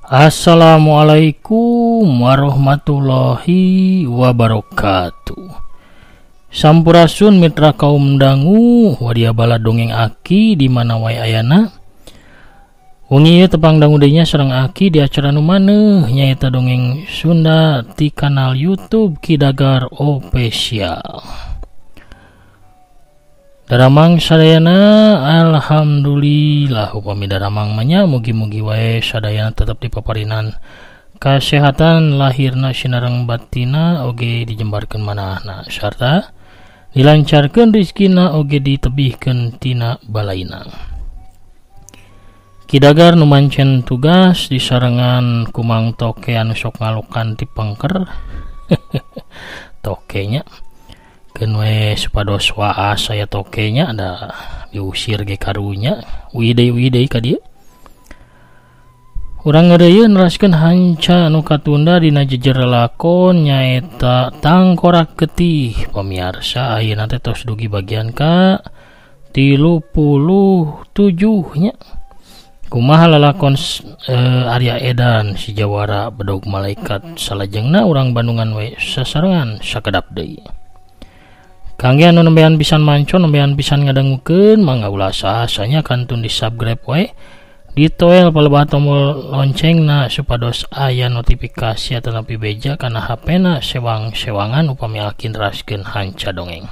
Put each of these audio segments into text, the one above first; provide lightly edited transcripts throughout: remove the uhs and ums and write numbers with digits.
Assalamualaikum warahmatullahi wabarakatuh. Sampurasun mitra kaum dangu, wadia bala dongeng aki di mana wae ayana. Wengi ieu tepang dangu deui nya sareng aki di acara nu maneuh nyaeta dongeng Sunda ti kanal YouTube Kidagar Official. Daramang sadayana alhamdulillah upami daramang manya mugi-mugi wae sadayana tetep dipaparinan kasehatan lahirna sinareng batina oge dijembarkeun manahna sarta dilancarkeun rezekina oge ditebihkeun tina balaina. Kidagar nu mancen tugas disarengan kumang toke anu sok ngalokan ti pengker tokenya keun we supados waas aya tokenya ada diusir ge karunya widei ka dieu. Urang ngeureyeun neraskeun hanca anu katunda dina jejer lakon nyaeta Tangkorak Getih pamirsa ayeuna teh tos dugi bagian ka 37 nya. Kumaha lalakon Arya Edan si Jawara Bedog Malaikat salajengna urang Bandungan we sasarengan sakedap deui. Kangge anu nembean pisan mancon nembean pisan ngadangukeun mangga ulah sahasanya kantun di subscribe we ditoel palebah tombol loncengna supados aya notifikasi atanapi beja kana HP-na sewang-sewangan upami aki neraskeun hanca dongeng.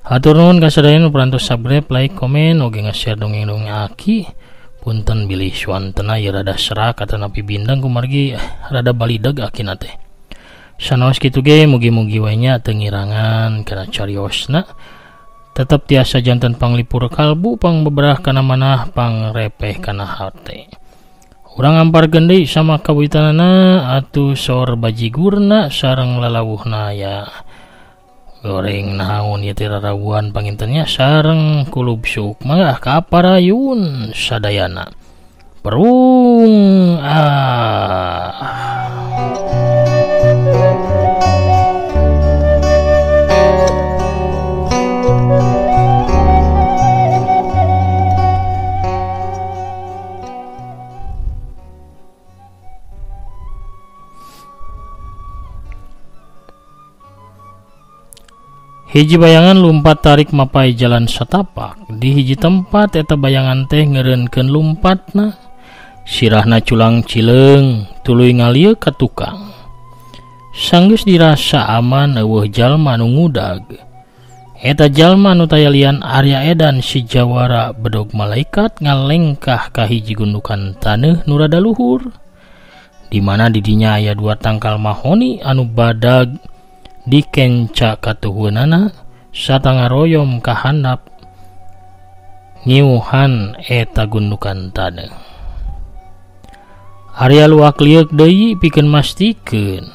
Hatur nuhun ka sadayana nu parantos subscribe, like, komen, oge nge-share dongeng-dongeng aki. Punten bilih swantena ieu rada serak atanapi bindang kumargi rada balideg akina teh. Sanaos kitu ge mugi-mugi wae nya teu ngirangan kana cariosna. Tetep tiasa janten panglipur kalbu pangbeberah kana manah pangrepeh kana hate. Urang amparkeun deui sama kawitanana atuh sor bajigurna sareng lalawuhna ya goreng naon ieu teh rarawuhan pangintennya sareng kulub suk mangga kaparayun sadayana. Perung hiji bayangan lumpat tarik mapai jalan satapak. Di hiji tempat eta bayangan teh ngeureunkeun lumpatna. Sirahna culang cileung, tuluy ngalieu ka tukang. Sanggeus dirasa aman eueuh jalma nu ngudag. Eta jalma nu tayalian Arya Edan si Jawara Bedog Malaikat ngalengkah ka hiji gundukan taneuh nu rada luhur. Di mana di dinya aya 2 tangkal mahoni anu badag dikenca katuhunana satanga royom kahandap ngiuhan eta gundukan taneuh. Arya luak liuk deui pikeun mastikeun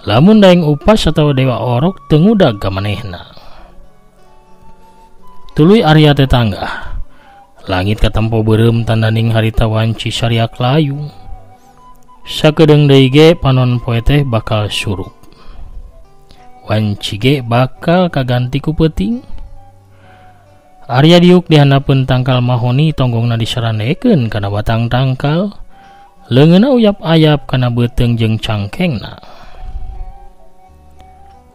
lamun daeng upas atawa dewa orok teu ngudag ka manehna. Tuluy Arya teh tanggah langit katempo beureum tandaning harita wanci sariak layu. Sakedeung deui ge panon poe teh bakal surup. Wanci ge bakal kaganti ku peuting. Arya diuk di handapeun tangkal mahoni tonggongna disarandekeun kana batang tangkal. Leungeunna uyap-ayap kana beuteung jeung cangkengna.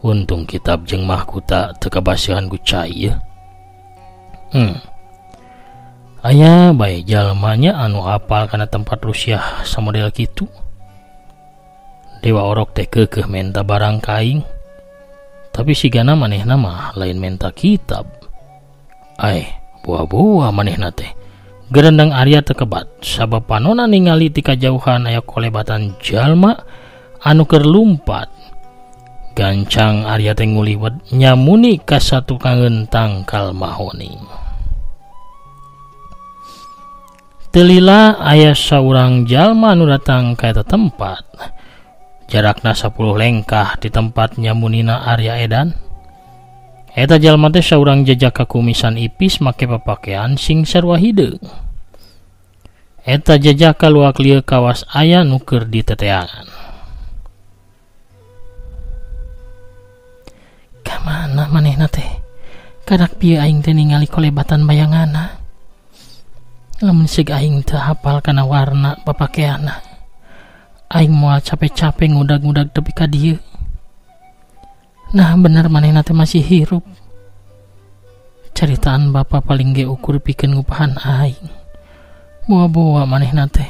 Untung kitab jeung mahkota teu kabasihan ku cai yeuh. Aya bae jalma nya anu apal kana tempat rusiah samodel kitu. Dewa orok teh keukeuh menta barang kaing. Tapi sigana manehna mah lain menta kitab. Buah-buah manehna teh. Gerendang Arya teu kebat sabab panonna ningali ti kajauhan aya kolebatan jalma anu keur lumpat. Gancang Arya teh nguliwet nyamuni ka satukangeun tangkal mahoni. Teu lila aya saurang jalma anu datang ka eta tempat. Jarakna 10 lengkah di tempat nyamunina Arya Edan. Eta jalma teh saurang jajaka kumisan ipis make papakean sing sarua hideung. Eta jajaka luak lieu kawas aya nu keur diteteangan. Kamana manehna teh? Kadak pieu aing teh ningali kolebatan bayanganna. Lamun sig aing teu hafal kana warna papakeana, aing moal capek-capek ngudag-ngudag tepi ka dieu. Nah bener manehna teh masih hirup. Caritaan bapa paling ge ukur pikeun ngupahan aing. Boa-boa manehna teh.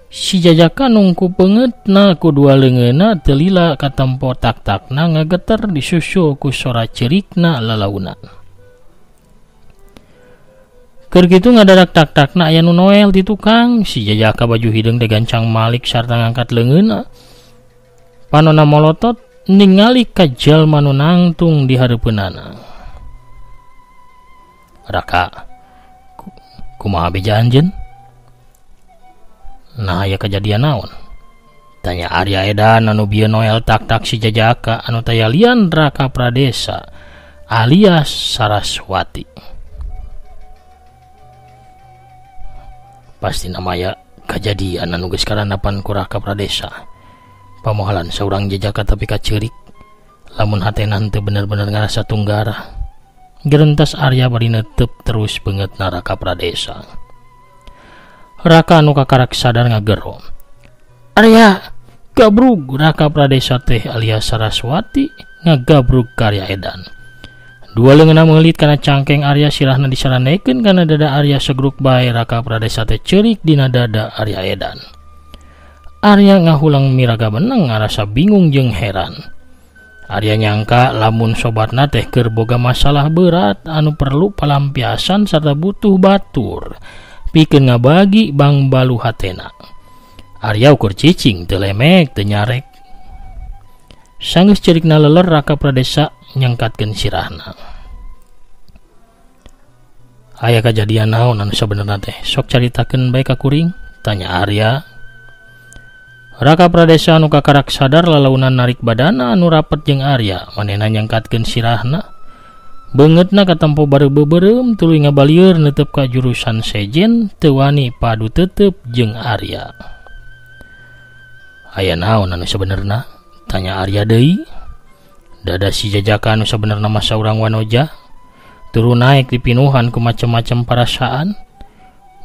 Si Jajaka nungku peungeutna ku dua leungeunna teu lila ka tempo tak-takna ngageter disusul ku sora cerikna lalaunan. Keur kitu ngadadak tak-takna aya nu noel di tukang. Si Jajaka baju hideung teh gancang malik sarta ngangkat leungeunna. Panonna molotot ningali ka jalma nu nangtung di hareupeunana. Raka, kumaha beja anjeun? Nah aya kejadian naon? Tanya Arya Edan anu bieu noel tak-tak si Jajaka anu tayalian Raka Pradesa alias Saraswati. Pasti namanya kejadian anu geus karanapan ku Raka Pradesa. Pamohalan saurang Jajaka tapi kaceurik. Lamun hatena teu bener-bener ngarasa tunggara. Gerentas Arya bari neuteup terus beungeutna Raka Pradesa. Raka anu kakarak sadar ngagero. Arya, gabrug. Raka Pradesa teh alias Saraswati ngagabrug ka Arya Edan. Dua leungeunna meulit kana cangkeng Arya sirahna disaranekeun kana dada Arya segruk bae. Raka Pradesa teh ceurik dina dada Arya Edan. Arya ngahulang miraga beneng ngarasa bingung jeung heran. Arya nyangka lamun sobatna teh keur boga masalah berat anu perlu palampiasan sarta butuh batur pikeun ngabagi bang balu hatena. Arya ukur cicing teu lemek teu nyarek. Sanggeus ceurikna leler Raka Pradesa nyangkatkeun sirahna. Aya kejadian naon anu sabenerna teh? Sok caritakeun bae ka kuring, tanya Arya. Raka Pradesa anu kakarak sadar lalaunan narik badana anu rapet jeung Arya, manehna nyangkatkeun sirahna. Beungeutna ka tempo bareu-beureum tuluy ngabalieur neuteup ka jurusan sejen teu wani padu teuteup jeung Arya. Aya naon anu sabenerna? Tanya Arya deui. Dada si Jajaka anu sabenerna mah saurang wanoja turun naik dipinuhan ku macam-macam perasaan.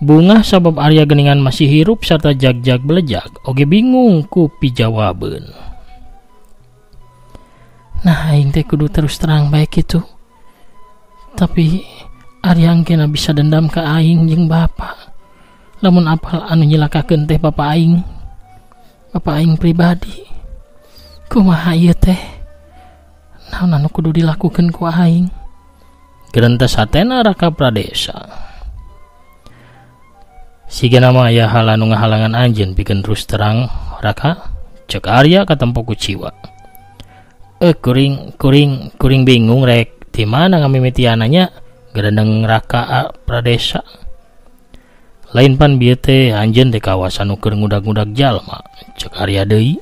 Bunga sabab Arya geningan masih hirup serta jag-jag belejag oge bingung ku pijawabeun. Nah aing teh kudu terus terang bae kitu. Tapi Arya engkena bisa dendam ka aing jeung bapa. Lamun apal anu nyilakakeun teh bapa aing. Bapa aing pribadi. Kumaha ieu teh? Naon anu kudu dilakukeun ku aing? Gerentas hatena Raka Pradesa. Sigana mah aya hal anu ngahalangan anjeun pikeun terus terang Raka, cek Arya ka tempo kuciwa. Kuring bingung rek di mana ngamimitiananya gerendeng Raka Pradesa. Lain pan bieu teh anjeun teh kawasan nu keur ngudag-ngudag jalma, cek Arya deui.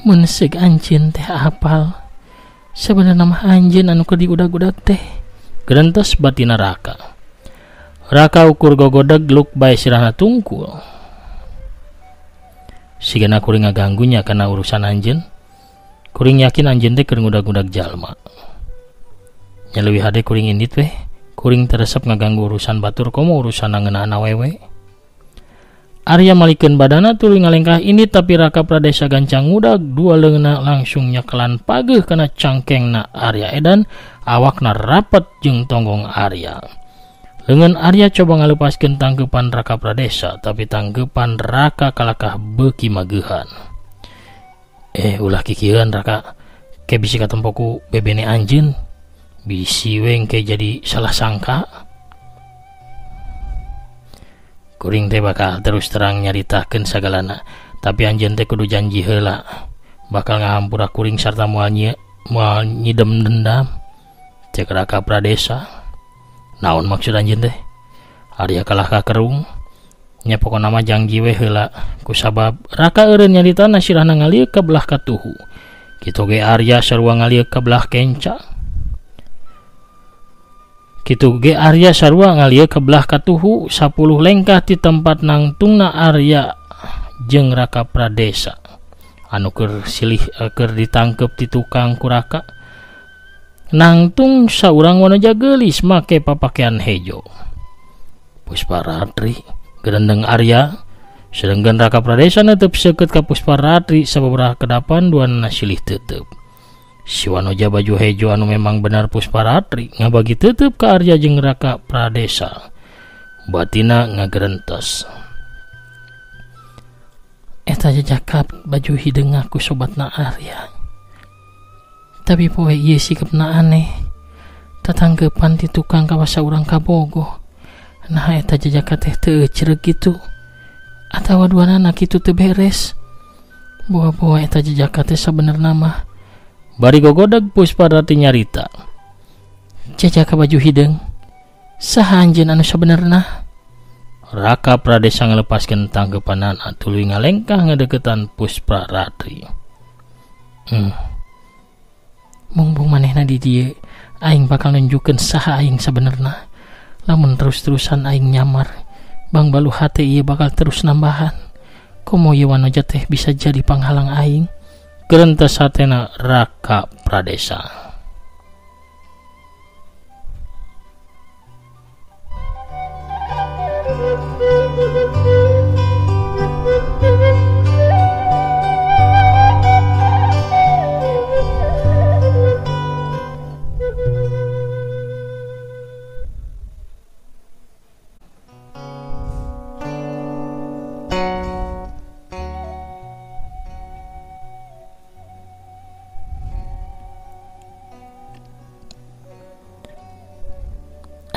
Mun seug anjeun teh apal sabenerna mah anjeun anu keur diudag-udag teh, gerentos batina Raka. Raka ukur gogodeg luk bae sirahna tungkul. Sigana kuring ngaganggunya kana urusan anjeun. Kuring yakin anjeun teh keur ngudag-ngudag jalma. Nya leuwih hade kuring indit weh, kuring teresep ngaganggu urusan batur komo urusan ngeunaan awewe. Arya malikeun badana tuluy ngalengkah indit tapi Raka Pradesa gancang ngudag dua leungeunna langsung nyekelan pageuh kana cangkengna Arya Edan, awakna rapet jeung tonggong Arya. Leungeun Arya coba ngaleupaskeun tangkeupan Raka Pradesa, tapi tangkeupan Raka kalakah beuki mageuhan. Ulah kikieun Raka, ke bisi katempo ku bebene anjeun, bisi we engke jadi salah sangka. Kuring teh bakal terus terang nyaritakeun sagalana, tapi anjeun teh kudu janji heula bakal ngahampura kuring sarta moal nyidem dendam, cek Raka Pradesa. Naon maksud anjeun teh? Arya kalah kakerung. Nya pokona mah janji we heula, kusabab Raka eureun nyaritana sirahna ngalieu ka belah katuhu. Kitu ge Arya sarua ngalieu ka belah kenca. Kitu ge Arya sarua ngalieu ka belah katuhu 10 lengkah ti tempat nangtungna Arya jeung Raka Pradesa anu keur silih keur ditangkep ti tukang ku Raka. Nangtung saurang wanoja geulis make papakean hejo. Pusparatri gerendeng Arya sedangkan Raka Pradesa netep seket ka Pusparatri sababaraha kedapan duana silih tetep. Si Wanoja baju hejo anu memang benar Pusparatri ngabagi tetep ka Arya jeung Raka Pradesa. Batina ngagerentos. Eta jajakap baju hideung aku sobatna Arya. Tapi poe ieu sikepna aneh. Tatanggepan ti tukang kawasa urang kabogoh. Nah eta jajakat teh teu cereg kitu. Atawa duanana kitu teu beres. Boa-boa eta jajakat teh sabenerna mah. Bari gogodeg Pusparatri nyarita. Jajaka baju hideung. Saha anjeun anu sabenerna? Raka Pradesa ngalepaskeun tanggepanana tuluy ngalengkah ngadeukeutan Pusparatri. Mung manehna di dieu aing bakal nunjukkeun saha aing sabenerna. Lamun terus-terusan aing nyamar, bang balu hate ieu bakal terus nambahan. Komo ieu Wanoja teh bisa jadi panghalang aing. Gerentos hatena Raka Pradesa.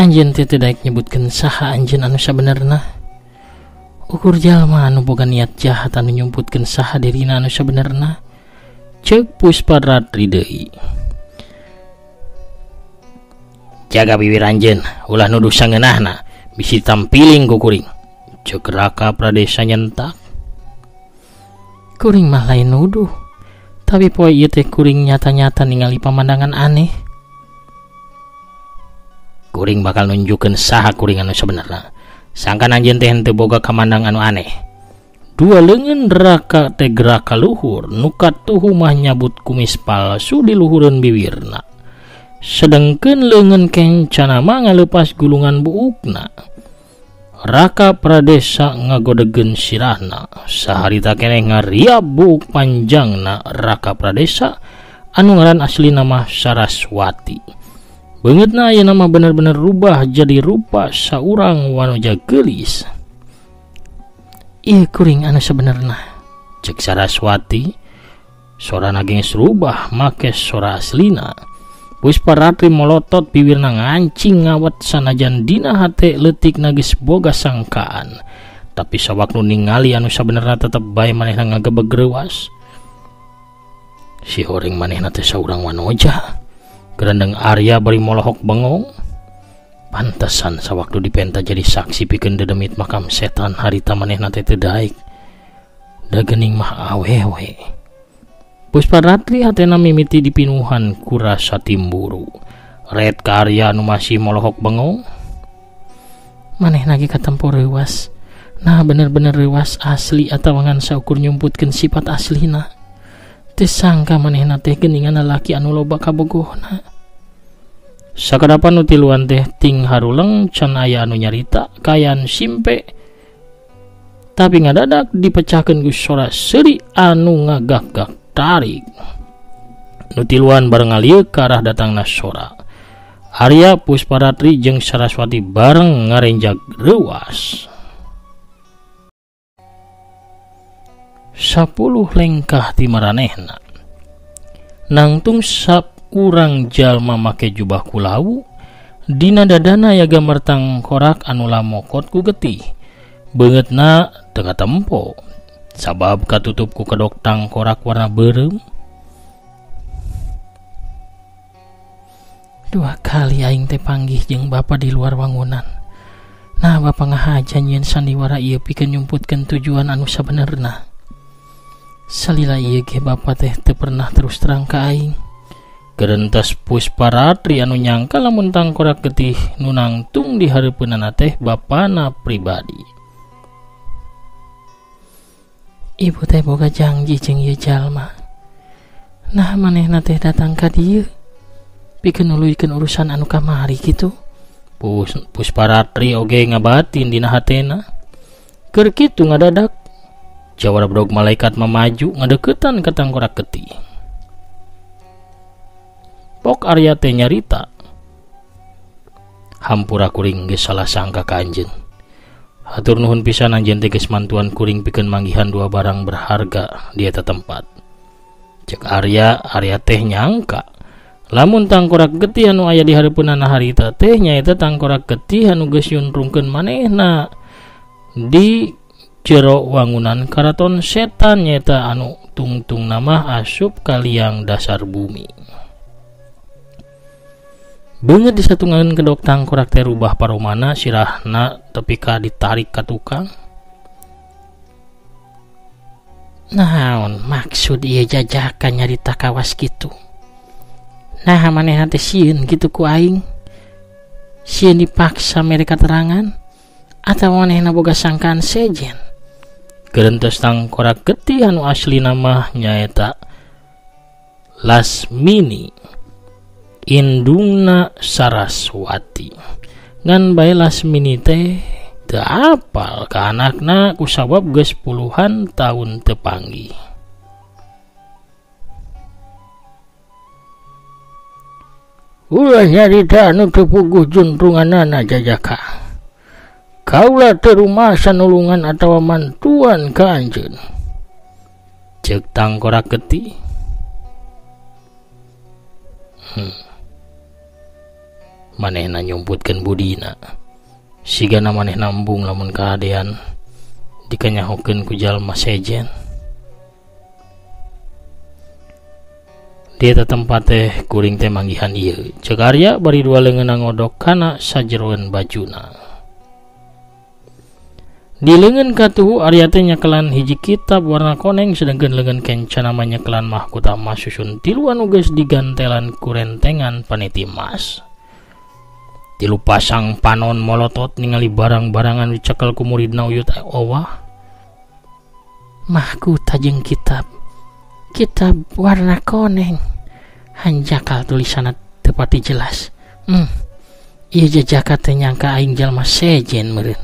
Anjeun teh teu daek nyebutkeun saha anjeun anu sabenerna. Ukur jalma anu boga niat jahat anu nyumputkeun saha dirina anu sabenerna. Ceuk Pusparatri deui. Jaga bibir anjeun, ulah nuduh sangeunahna, bisi tampiling ku kuring. Ceuk Raka Pradesa nyentak. Kuring mah lain nuduh. Tapi poe ieu teh kuring nyata-nyata ningali pamandangan aneh. Kuring bakal nunjukkeun saha kuring anu sabenerna. Sangkan anjeun teh henteu boga kamandang anu aneh. Dua leungeun Raka teh gerak ka luhur, nukat tuhu mah nyabut kumis palsu di luhureun bibirna. Sedengkeun leungeun kencana mah ngaleupas gulungan buukna. Raka Pradesa ngagodegeun sirahna. Saharita keneh ngariab buuk panjangna Raka Pradesa anu ngaran aslina mah Saraswati. Beungeutna aya nama bener-bener rubah jadi rupa saurang Wanoja geulis. Ieu kuring anu sabenerna, ceuk Saraswati. Sorana geus rubah make sora aslina. Pusparatri molotot bibirna ngancing ngawat sanajan dina hate leutikna geus boga sangkaan. Tapi sawaktu ningali anu sabenerna tetep bae manehna ngagebeg reuwas. Si horeng manehna teh saurang Wanoja. Gerendeng Arya bari molohok bengong. Pantesan sawaktu dipenta jadi saksi pikeun dedemit makam setan harita manehna teh teu daek. Da geuning mah awewe. Pusparatri hatena mimiti dipinuhan ku rasa timburu. Red ka Arya anu masih molohok bengong. Manehna ge katempo reuwas. Nah bener-bener reuwas asli atawa ngan saukur nyumputkeun sifat aslina. Teu sangka manehna teh geuningan lalaki anu loba kabogohna. Sakadapan nu tiluan teh ting haruleng can aya anu nyarita kayan simpe. Tapi ngadadak dipecahkeun ku sora seuri anu ngagagak tarik. Nu tiluan bareng ngalieu ka arah datangna sora. Arya, Pusparatri jeung Saraswati bareng ngarenjag reuwas. 10 lengkah ti maranehna. Nangtung urang jalma make jubah kulau, dina dadana aya gambar tangkorak anu lamokot ku getih. Beungeutna teu katempo sabab katutup ku kedok tangkorak warna beureum. 2 kali aing teh panggih jeung bapa di luar wangunan. Nah bapa ngahajan yen sandiwara ieu pikeun nyumputkeun tujuan anu sabenerna. Salila ieu ge bapa teh teu pernah terus terang ka aing. Gerentos Pusparatri anu nyangka lamun tangkorak getih nu nangtung di hareupeunana teh bapana pribadi. Ibu teh boga janji jeung ieu jalma. Nah manehna teh datang ka dieu pikeun nuluykeun urusan anu kamari kitu. Pusparatri oge ngabatin dina hatena. Keur kitu ngadadak jawara brog malaikat memaju ngadeketan ka Tangkorak Getih. Pok Arya teh nyarita, hampura kuring geus salah sangka ka anjeun. Hatur nuhun pisan anjeun teh geus mantuan kuring pikeun manggihan 2 barang berharga di eta tempat. Cek Arya teh nyangka lamun Tangkorak Getih anu aya di hareupeunana harita teh nyaeta Tangkorak Getih anu geus yuntrungkeun manehna di jero wangunan karaton setan nyaeta anu tungtung nama asup ka liang dasar bumi. Beungeut disatungakeun kedok Tangkorak teh rubah paromana sirahna tepi ka ditarik ka tukang. Naon maksud ieu jajakan nyarita kawas kitu? Nah manehna teh sieun kitu ku aing? Sieun dipaksa mere katerangan atawa manehna boga sangkaan sejen? Gerentos Tangkorak Getih anu asli nama nyaeta Lasmini indungna Saraswati. Ngan bae Lasmini teh teu apal ka anakna kusabab geus puluhan tahun teu panggih. Ulah nyarita anu teu puguh juntrunganana jajaka. Kaula teu rumasa nulungan atawa mantuan ka anjeun. Ceuk Tangkorak Getih. Manehna nyumputkeun budina. Sigana manehna embung lamun kaadean dikanyahokeun ku jalma sejen. Di eta tempat teh kuring teh manggihan ieu. Ceuk Arya bari 2 leungeunna ngodok kana sajeroeun bajuna. Di leungeun katuhu Arya teh nyakelan hiji kitab warna koneng sedengkeun leungeun kenca namanya nyakelan mahkota emas susun 3 anu geus digantelan ku rentengan paniti emas. 3 pasang panon molotot ningali barang-barangan dicekel ku muridna uyut owah. Mahkota jeung kitab warna koneng. Hanjakal tulisanna teu pati jelas. Ieu jajaka teh nyangka aing jalma sejen meureun.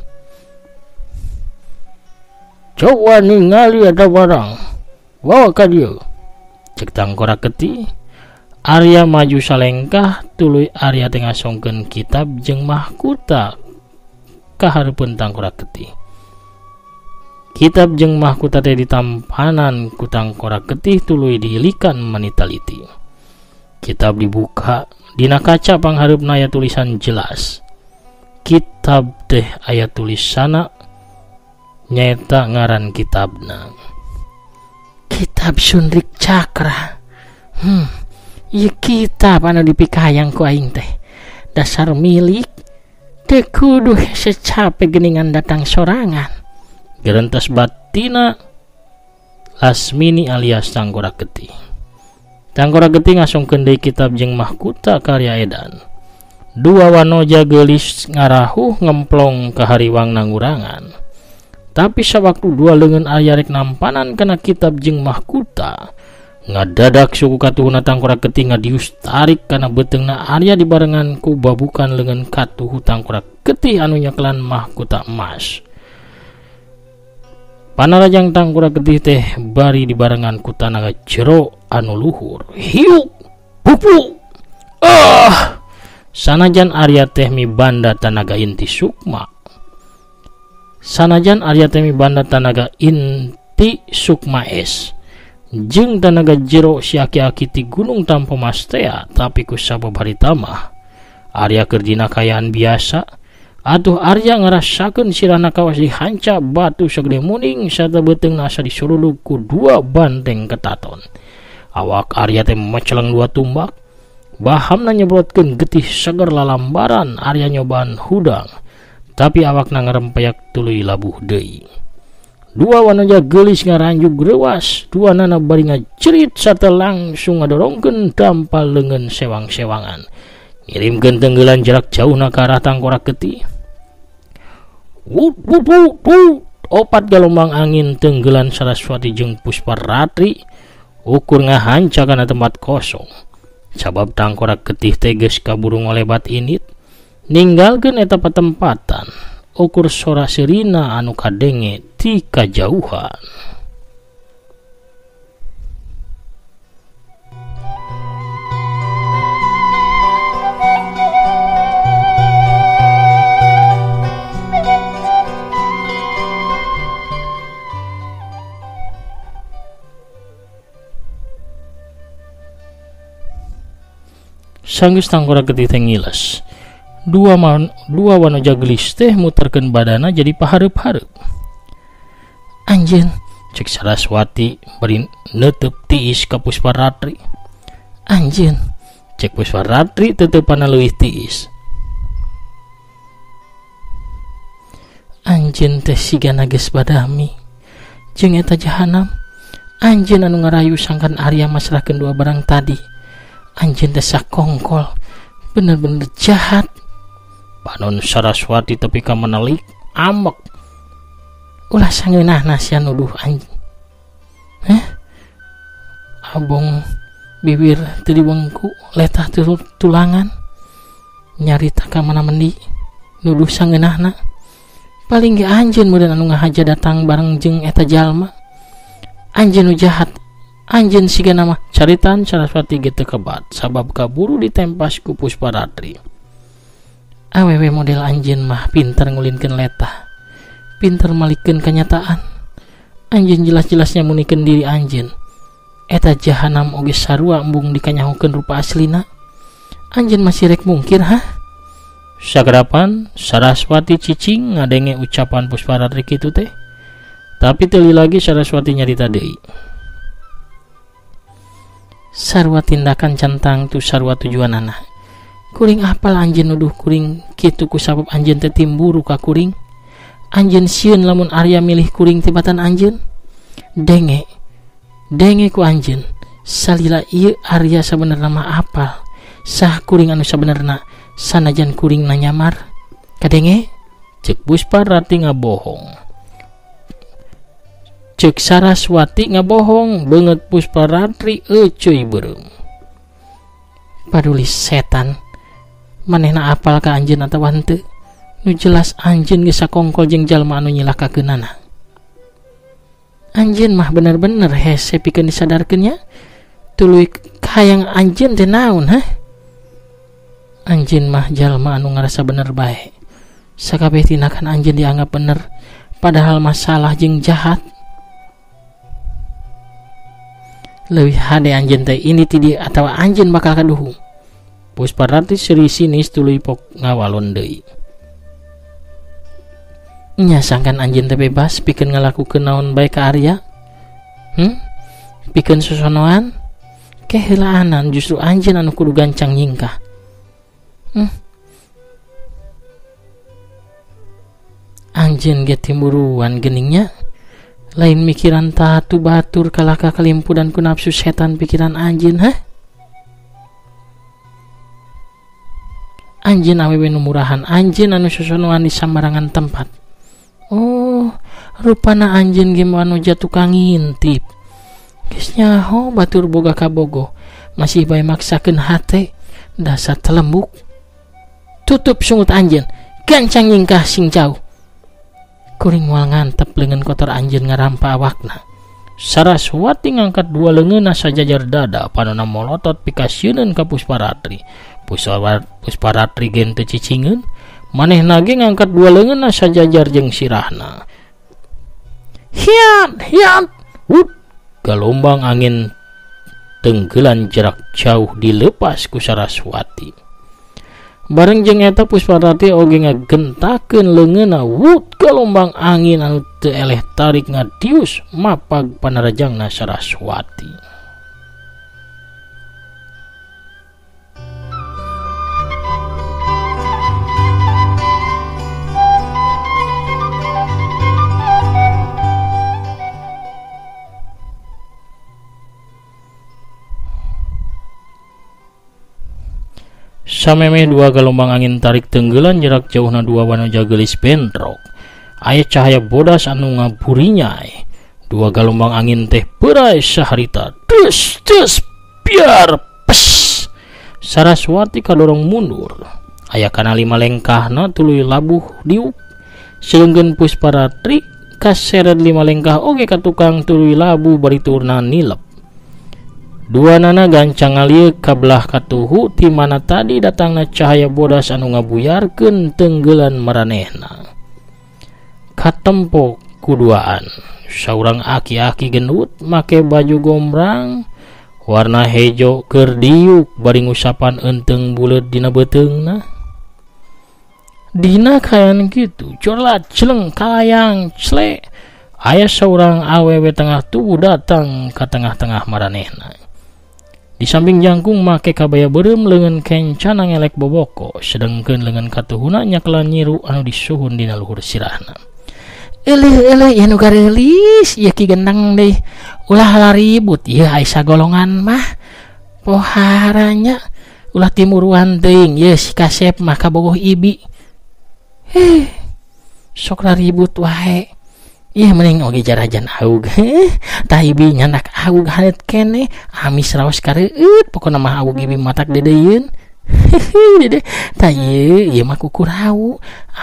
Coba ningali ada barang, bawa ka dieu. Cek Tangkorak Getih. Arya maju salengkah tuluy Arya teh ngasongkeun kitab jeung mahkota ka hareupeun Tangkorak Getih. Kitab jeung mahkota teh ditampanan ku Tangkorak Getih tuluy dihilikan manitaliti. Kitab dibuka, dina kaca panghareupna aya tulisan jelas. Kitab teh aya tulisana nyaeta ngaran kitabna Kitab Sundrik Cakra. Ieu kitab anu dipikayang ku aing teh dasar milik teu kudu secape geuningan datang sorangan. Gerentos batina Lasmini alias Tangkorak Getih. Tangkorak Getih ngasongkeun deui kitab jeung mahkota karya edan. 2 wanoja geulis ngarahuh ngemplong ka hariwang nangurangan. Tapi sawaktu 2 leungeun Arya rek nampanan kana kitab jeung mahkota, ngadadak suku katuhuna Tangkorak Getih ngadius tarik kana beteungna Arya dibarengan ku babukan leungeun katuhu Tangkorak Getih anu nyakelan mahkota emas. Panarajang Tangkorak Getih teh bari dibarengan ku tanaga jero anu luhur. Hiuk pupu. Sanajan Arya teh mibanda tanaga inti sukma. Sanajan Arya teh mibanda tanaga inti sukma es. Jeung tanaga jero si aki-aki ti Gunung Tampomastea, tapi ku sababaraha mah Arya keur dina kayaan biasa. Atuh Arya ngarasakeun sirahna kawas dihanca batu sagede muning sarta beuteungna asa disurulug ku 2 banteng ketaton. Awak Arya teh meceleng 2 tumbak. Bahamna nyebrotkeun getih seger lalambaran. Arya nyobaan hudang, tapi awakna ngarempeyak tuluy labuh deui. 2 wanoja geulis ngaranjuk reuas. 2 nana bari ngajerit sarta langsung ngadorongkeun dampal leungeun sewang-sewangan. Ngirimkeun tenggelan jarak jauhna ka arah Tangkorak Getih. Wut wut wut wut. 4 gelombang angin tenggelan Saraswati jeung Pusparatri ukur ngahanca kana tempat kosong. Sabab Tangkorak Getih teh geus kaburu ngolebat init ninggalkeun eta patempatan ukur sora sirina anu kadenge ti kajauhan. Sanggeus tangkorak getih teh ngiles, dua wanoja gelis teh muterkeun badana jadi pahareup-hareup. Anjeun, cek Saraswati bari neuteub tiis ka Pusparatri. Anjeun, cek Pusparatri teuteupanna leuwih tiis. Anjeun teh sigana geus badami jeung eta jahanam. Anjeun anu ngarayu sangkan Arya masrahkeun dua barang tadi. Anjeun teh sakongkol, bener-bener jahat. Panon Saraswati tapi ka menelik amek. Ulah sangeunahna sia nuduh anjeun. Abong bibir teu diwengku, letah tulangan. Nyarita ka mana mendi, nuduh sangeunahna. Paling ge anjeun meureun anu ngahaja datang bareng jeung eta jalma. Anjeun nu jahat. Anjeun sigana mah caritan Saraswati ge teu kebat sabab kaburu ditempas ku Pusparatri. Awewe model anjeun mah pinter ngulinkeun letah, pinter malikeun kenyataan. Anjeun jelas-jelasnya munikeun diri anjeun. Eta jahanam oge sarua embung dikanyahokeun rupa aslina. Anjeun masih rek mungkir Sagarapan Saraswati cicing ngadenge ucapan Pusparatri kitu teh. Tapi teu lagi Saraswati nyarita deui. Sarua tindakan cantang tu sarua tujuanana. Kuring apal anjeun nuduh kuring kitu ku sabab anjeun teh timburu ka kuring. Anjeun sieun lamun Arya milih kuring tibatan anjeun. Denge ku anjeun. Salila ieu Arya sabenerna mah apal sah kuring anu sabenerna sanajan kuring nanyamar. Kadenge cek Pusparatri ngabohong. Cek Saraswati ngabohong banget Pusparatri euceuy beureum. Paduli setan, manehna apal ka anjeun atawa henteu? Nu jelas anjeun geus sakongkol jeung jalma anu nyilakakeunana. Anjeun mah bener-bener hese pikeun disadarkeun nya. Tuluy hayang anjeun teh naon Anjeun mah jalma anu ngarasa bener bae. Sakabeh tindakan anjeun dianggap bener, padahal masalah jeung jahat. Leuwih hade anjeun teh ini ti dieu atawa anjeun bakal kaduhung. Pusparatri seri sinis tuluy pok ngawalon deui. Nya sangkan anjeun teh bebas pikeun ngalakukeun naon bae ka Arya? Pikeun sosonoan? Keheulaanan justru anjeun anu kudu gancang nyingkah. Anjeun ge timburuan geningnya. Lain mikiran tatu batur kalaka kalimpudan ku nafsu setan pikiran anjeun Anjeun awewe nu murahan, anjeun anu sosonoan di sambarangan tempat. Oh, rupana anjeun ge anu tukang ngintip. Geus nyaho batur boga kabogo, masih bae maksakeun hate, dasar telembuk. Tutup sungut anjeun, gancang nyingkah sing jauh. Kuring moal ngantep leungeun kotor anjeun ngarampa awakna. Saraswati ngangkat dua leungeunna sajajar dada panonna molotot pikasieun ka Pusparatri. Pusparatri gen teu cicingeun, manehna ge ngangkat dua leungeunna sajajar jeung sirahna. Hiat, galombang angin tenggelan jarak jauh dilepas ku Saraswati. Bareng jeung eta Pusparatri oge ngagentakeun leungeunna gelombang angin anu teu eleh tarik ngadius mapag panarajangna Saraswati. Samemeh dua gelombang angin tarik tenggelan jarak jauhna dua wanoja gelis bentrok. Aya cahaya bodas anu ngaburinyai. Dua gelombang angin teh berai saharita. Des biar pes. Saraswati kadorong mundur. aya kana 5 lengkahna tuluy labuh diuk seunggeun Pusparatri kaseret 5 lengkah oge ka tukang tuluy labu bariturna nilep. Duanana gancang ngalieu ka belah katuhu ti mana tadi datangna cahaya bodas anu ngabuyarkeun tenggelan maranehna. Katempo kuduaan saurang aki-aki gendut make baju gombrang warna hejo keur diuk bari ngusapan enteng buleut dina beteungna. Dina kayan kitu curlat celeng kalayang cle aya saurang awewe tengah tubuh datang ka tengah-tengah maranehna. Di samping jangkung make kabaya beureum leungeun kencana ngelek boboko sedengkeun leungeun katuhuna nyaklan nyiru anu disuhun dina luhur sirahna. Eleh ya nu garelis ieu ki gendang deui ulah laribut ieu aya golongan mah poharanya ulah timuruan teuing ieu si Kasep mah kabogoh ibi. Sok laribut wae. Iya mending oge jarajan aug. Tah ibi nyandak aug halet kene amis raos kareueut pokona mah aug ibi matak dedeyeun. Dede tah ieu mah kukur hau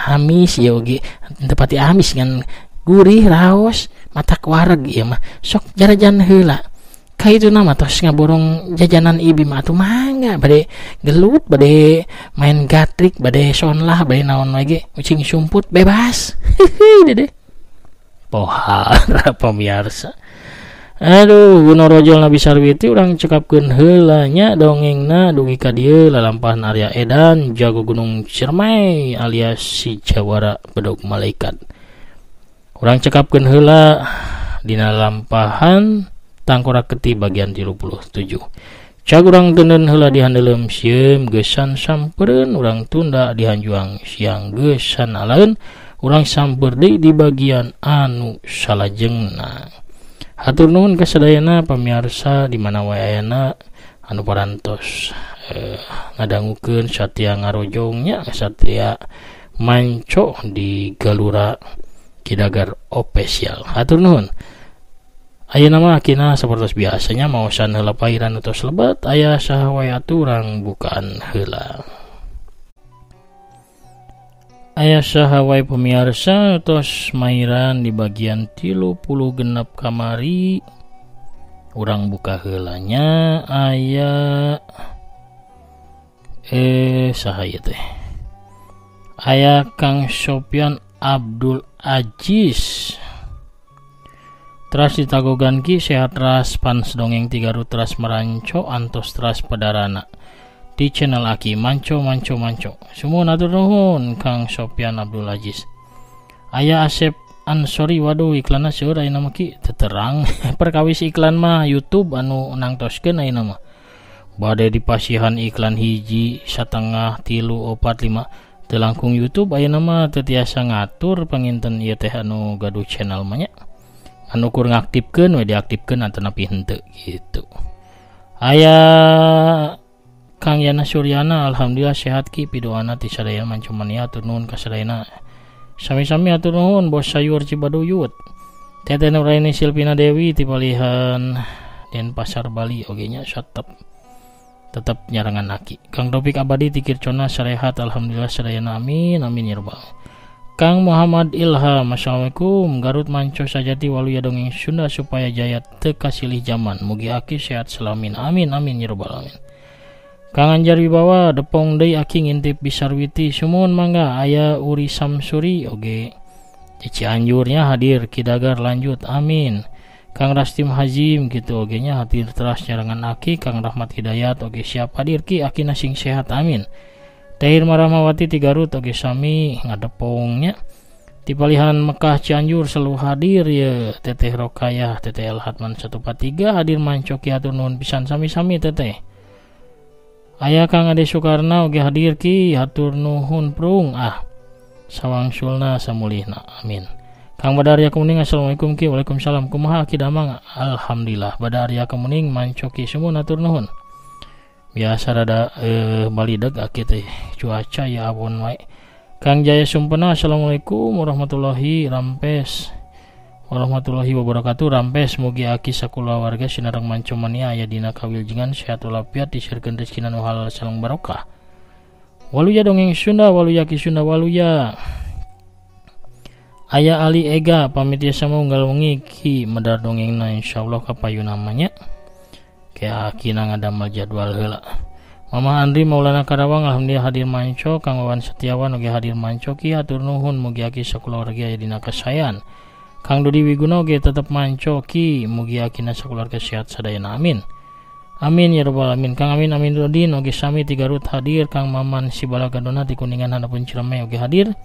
amis ieu oge tepati amis ngan gurih raos matak wareg ieu mah sok jarajan heula. Ka itu nama tos ngaborong jajanan ibi mah atuh mangga bade gelut bade main gatrik bade sonlah bade naon lagi ucing sumput bebas. Dede pohara pemirsa. Aduh Gunung Rojol Nabi Sarwiti urang cekapkeun heula nya dongengna dugi ka dieu lalampahan Arya Edan jago Gunung Ciremay alias si Jawara Bedog Malaikat. Urang cekapkeun heula dina lampahan Tangkorak Keti bagian 37. Cag urang deuneun heula di handeuleum sieum geusan sampeureun urang tunda di hanjuang siang geusan alaeun urang samper deui di bagian anu salajengna. Hatur nuhun ka sadayana pamirsa di mana wae ayana anu parantos ngadangukeun satya ngarojongnya satya manco di Galura Kidagar Official. Hatur nuhun. Ayeuna mah akina sapertos biasanya maosan heula pairan utos lebat aya saha wae aturang bukaan heula. Aya saha wae pemirsa tos mairan di bagian 30 genep kamari urang buka heulanya aya saha ieu teh aya Kang Sopyan Abdul Aziz teras ditagogan ki sehat ras pans dongeng 3 teras meranco antos teras padarana di channel Aki manco. Sumuhun atur nuhun Kang Sopyan Abdul Aziz. Aya Asep Ansori waduh iklanna seueur ayeuna mah ki teterang. Perkawis iklan mah YouTube anu nangtoskeun ayeuna mah. Bade dipasihan iklan 1, 1,5, 3, 4, 5 teu langkung YouTube ayeuna mah teu tiasa ngatur panginten ieu teh anu gaduh channel mah nya. Anu kur ngaktifkeun we diaktifkeun atanapi henteu gitu. Aya Kang Yana Suryana alhamdulillah sehat ki pidoana ti sadaya mancumania atur nuhun ka sadayana. Sami-sami atur nuhun Bos Sayur Cibaduyut. Teteh Nuraini Silvina Dewi ti palihan Denpasar Bali oge nya tetep nyarangan aki. Kang Topik Abadi ti Kircona sarehat alhamdulillah sadayana amin ya rabbal. Kang Muhammad Ilham assalamualaikum Garut manco sajati waluya dongeng Sunda supaya jaya teu kasilih zaman mugi aki sehat selamin amin ya rabbal alamin. Kang Anjar Wibawa depong deui aki ngintip Bisarwiti sumuhun mangga aya Uri Samsuri oge Cici Anjurnya hadir Kidagar lanjut amin. Kang Rastim Hazim gitu oge nya hadir teras nyarangan aki. Kang Rahmat Hidayat oge siap hadir ki aki nasing sehat amin. Tahir Maramawati ti Garut oge sami ngadepongnya ti palihan Mekah Cianjur selalu hadir ya Teteh Rokayah Teteh Elhatman 143 hadir mancoki atur nuhun pisan sami-sami teteh. Aya Kang Ade Sukarna oge hadir ki hatur nuhun prung sawangsulna samulihna amin. Kang Badarya Kemuning assalamualaikum ki waalaikumsalam kumaha ki damang alhamdulillah Badarya Kemuning mancoki sumuhun hatur nuhun. Biasa rada balideg aki teh cuaca ya abon wae. Kang Jaya Sumpena assalamualaikum warahmatullahi wabarakatuh rampes mugi aki sakulawarga sinareng mancomania aya dina kawiljengan sehat walafiat disieurkeun rezeki nu halal sareng barokah. Waluya dongeng Sunda, waluya ki Sunda waluya. Aya Ali Ega pamit ya sama unggal wengi ki medar dongengna insyaallah kapayu namanya. Kayak akina ngadamel jadwal heula. Mama Andri Maulana Karawang alhamdulillah hadir manco, Kang Wawan Setiawan oge hadir manco ki hatur nuhun mugi aki sakeluarga aya dina kasayan. Kang Dodi Wiguna oge tetep manco ki mugi akina sakeluarga sehat sadayana amin. Amin ya rabbal alamin. Kang Amin Aminuddin oge sami 3 Garut hadir. Kang Maman Sibalagadona ti Kuningan handapun Ciremay oge hadir.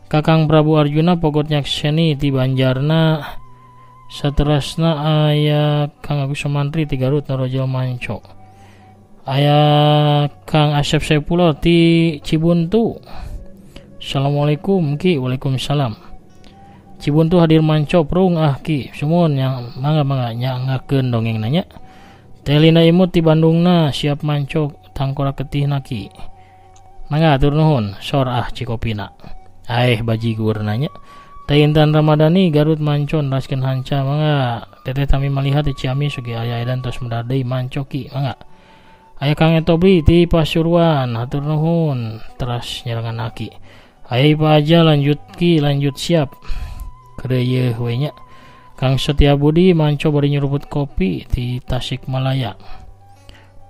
Kakang Prabu Arjuna Pogot Nyakseni ti Banjarna. Saterasna aya Kang Agus Sumantri ti Garut Narojal manco. Aya Kang Asep Saipullah ti Cibuntu. Assalamualaikum ki. Waalaikumsalam. Cibuntu hadir manco prung ki sumun yang mangga nyangakeun dongeng nanya. Telina Imut ti Bandungna siap manco tangkora ketih naki. Mangga atur nuhun sor cikopina. Bajigur nanya. Intan Ramadhani Garut mancon raskeun hanca mangga. Teteh Tami malihat ti Ciamis sugi aya edan tos medar deui manco ki mangga. Aya Kang Etobli ti Pasuruan hatur nuhun teras nyerangan aki. Aya Ipa aja lanjut siap. Keureuy we nya. Kang Setia Budi manco bari nyuruput kopi ti Tasikmalaya.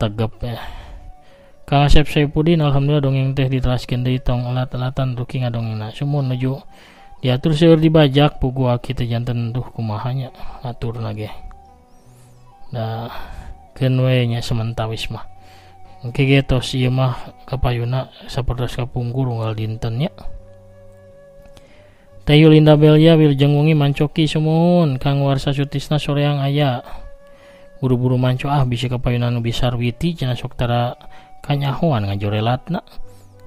Tegep ya. Kang Asep Saipudin alhamdulillah dongeng teh diteraskeun deui tong elat-elatan ruki ngadongengna. Sumun nuju diatur seueur dibajak pugu aki teh janten tuh kumaha nya aturna ge. Da keun we nya sementawis mah. Engke ge tos ieu mah kapayuna sapertos kapungkur unggal dinten nya. Teh Yulinda Belia Wilujeng wengi mancoki sumun Kang Warsa Sutisna soreang aya. Buru-buru manco bisi kapayuna nu bisar witi cenah sok tara kanyahoan ngajorelatna.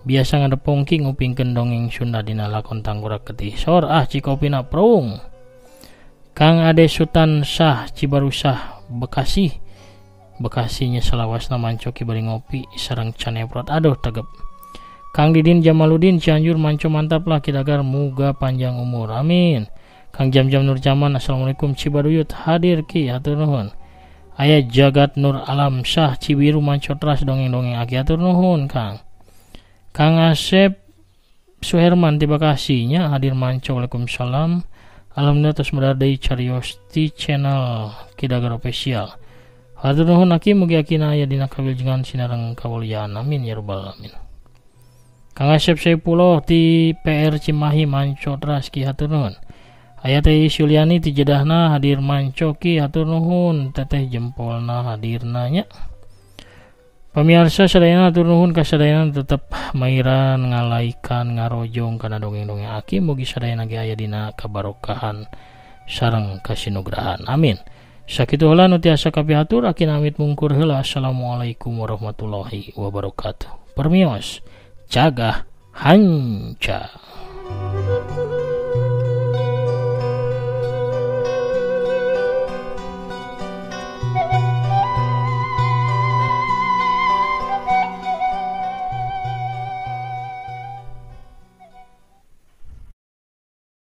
Biasa ngadepongki ngupingkeun dongeng Sunda dina lakon Tangkorak Getih. Sor cikopina prung. Kang Ade Sutan Sah Cibarusah Bekasi. Bekasinya selawasna mancoki bari ngopi sareng caneprot aduh tegep. Kang Didin Jamaluddin Cianjur manco mantap lah kidagar muga panjang umur amin. Kang Jam-Jam Nur Jaman assalamualaikum Cibaduyut hadir ki hatur nuhun. Aya Jagat Nur Alam Syah Cibiru manco teras dongeng-dongeng aki hatur nuhun Kang. Kang Asep Suherman ti Bekasi nya hadir manco. Waalaikumsalam. Alhamdulillah tos medar deui carios ti channel Kidagar Official. Hatur nuhun aki mugi akina aya dina kawilujengan sinareng kawuliaan amin ya rabbal alamin. Kang Asep Saipullah ti PR Cimahi manco teras ki hatur nuhun. Aya Teh Suliani ti Jedahna hadir manco ki hatur nuhun. Teteh jempolna hadirna nya. Pamirsa sadayana hatur nuhun ka sadayana tetep mairan ngalaikan ngarojong kana dongeng-dongeng aki mugi sadayana ge aya dina kabarokahan sareng kasinugrahan amin. Sakitu heula nu tiasa kapihatur aki namit mungkur heula. Assalamualaikum warahmatullahi wabarakatuh. Permios cagah hanca.